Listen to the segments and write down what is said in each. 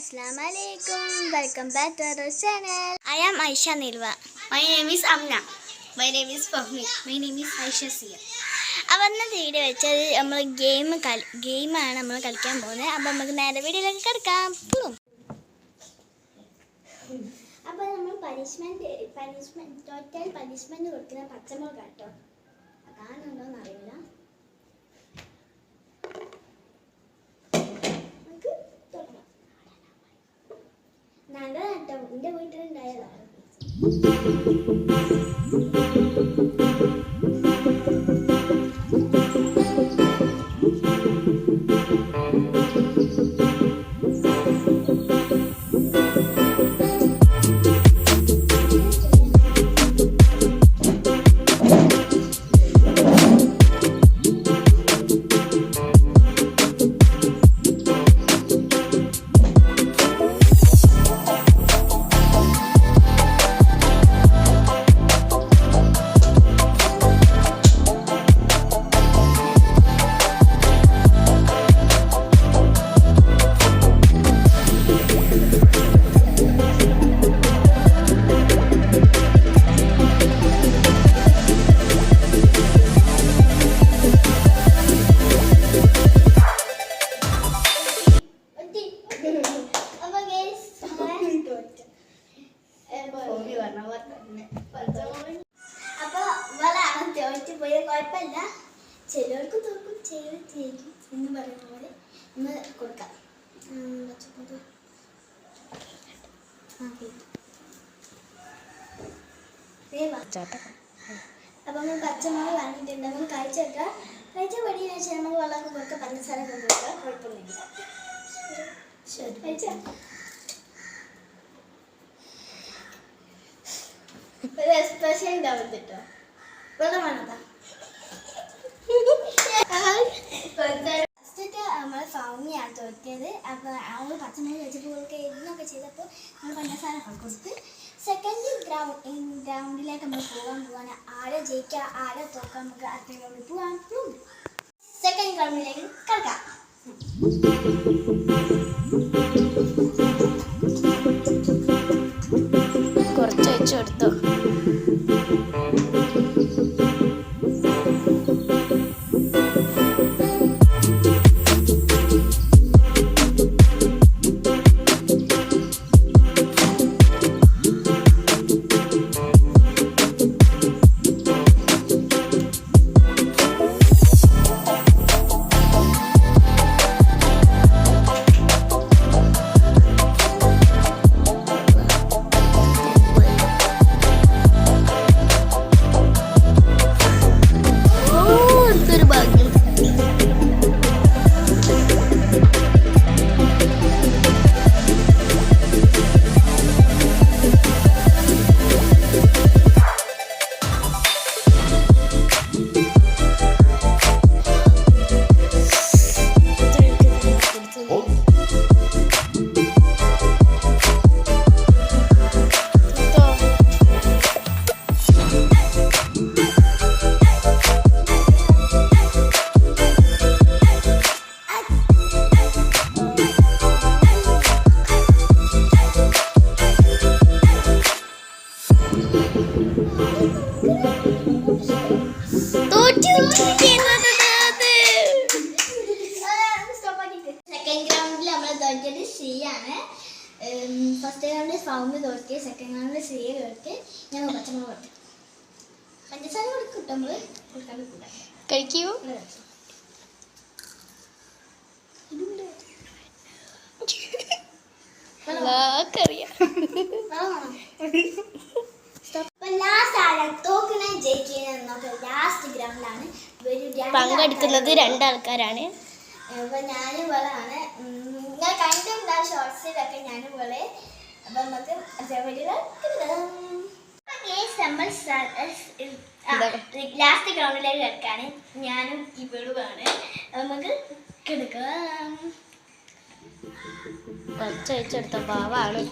Assalamualaikum. Welcome back to our channel. I am Aisha Nirva. My name is Amna. My name is Fahmi. My name is Aisha Sia. അവന്ന video വെച്ചത് നമ്മൾ ഗെയിമാണ് നമ്മൾ കളിക്കാൻ പോകുന്നത്. അപ്പോൾ നമുക്ക് നേരെ വീഡിയോയിലേക്ക് കിടക്കാം. അപ്പോൾ നമ്മൾ പനിഷ്മെന്റ് ടോട്ടൽ പനിഷ്മെന്റ് കൊടുക്കുന്ന പച്ചമുളക് കേട്ടോ. അതാണെന്നോന്ന് അറിയില്ല. നല്ലതാട്ടോ, എൻ്റെ വീട്ടിലുണ്ടായതാണ്. അപ്പൊ ഇവളാണ് തോറ്റ് പോയ കുഴപ്പമില്ല, ചിലർക്ക് തോക്കും ചെയ്ത് ജയിക്കും എന്ന് പറയുന്ന പോലെ ഒന്ന് കൊടുക്കാം. അപ്പൊ നമ്മൾ പച്ചമുളക് വാങ്ങിയിട്ടുണ്ട്, നമുക്ക് കഴിച്ചു വെക്കാം. കഴിച്ച പടിയെന്ന് വെച്ചാൽ നമുക്ക് വെള്ളമൊക്കെ കൊടുക്കാം, പഞ്ചസാര കൊടുക്കാം, കുഴപ്പമൊന്നുമില്ല. കഴിച്ചാ ഒരു എക്സ്പ്രഷൻ ഉണ്ടാവും കേട്ടോ. വെള്ളം വേണതാ ഫസ്റ്റൊക്കെ നമ്മൾ ഫൗമിയാണ് തോറ്റിയത്. അപ്പോൾ അവൾ പച്ചമുളക് വെച്ചപ്പോഴൊക്കെ എഴുതുന്നൊക്കെ ചെയ്തപ്പോൾ നമ്മൾ പഞ്ചസാര കൊടുത്ത് സെക്കൻഡ് ഗ്രൗണ്ടിലേക്ക് നമ്മൾ പോകാൻ ആരെ ജയിക്കുക ആരെ തോക്കാൻ നമുക്ക് അടുത്ത ഗ്രൗണ്ടിൽ പോകാൻ സെക്കൻഡ് ഗ്രൗണ്ടിലേക്ക് കിടക്കാം. കുറച്ച് വെച്ച് കൊടുത്തു. സെക്കൻഡ് ഗ്രൗണ്ടിൽ നമ്മൾ തോറ്റത് സി ആണ്. ഫസ്റ്റ് റൗണ്ടിൽ ഫൗമി തോറ്റ്, സെക്കൻഡ് റൗണ്ടിൽ സി തോറ്റ്. ഞങ്ങൾ പച്ചമുളക് കൊടുത്തു, പഞ്ചസാര കൊടുക്കും നമ്മൾ കൊടുക്കാൻ കൂടാ. കഴിക്കൂ. പങ്കെടുക്കുന്നത് രണ്ടാൾക്കാരാണ്. അപ്പൊ ഞാനും ഇവളാണ്. ഞാൻ കണ്ടിട്ടുണ്ടാവും ഷോർട്സിലൊക്കെ ഞാനും ഇവളെ. അപ്പൊ നമുക്ക് ലാസ്റ്റ് ഗ്രൗണ്ടിലേക്ക് കിടക്കാണ്. ഞാനും ഇവളുമാണ്. നമുക്ക് കിടക്കാം. കുറച്ച് വെച്ചെടുത്ത പാവാണ്.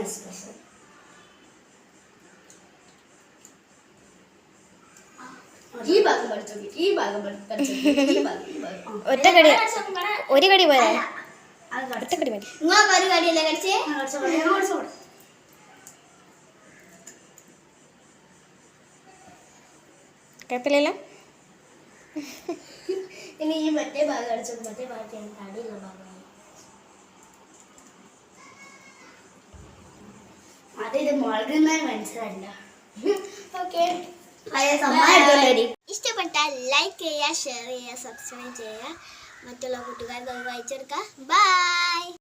എക്സ്പ്രഷൻ. ഈ ഭാഗം പഠിച്ചു, ഈ ഭാഗം പഠിച്ചു, ഈ ഭാഗം. ഒറ്റ കടി, ഒരു കടി പോരെ? ഒറ്റ കടി മതി. നിങ്ങൾക്ക് ഒരു കടിയല്ലേ കടിച്ചേ? കുഴപ്പമില്ലല്ലോ. ഇനി ഈ മറ്റേ ഭാഗം അടിച്ചു, മറ്റേ ഭാഗത്ത് തടിയുള്ള ഭാഗമാണ്. ഇത് മുളകുന്ന മനസ്സിലായില്ല. ഓക്കെ, ഇഷ്ടപ്പെട്ടാൽ ലൈക്ക് ചെയ്യുക, ഷെയർ ചെയ്യുക, സബ്സ്ക്രൈബ് ചെയ്യുക, മറ്റുള്ള കൂട്ടുകാർക്ക് അത് വായിച്ചെടുക്കുക. ബൈ.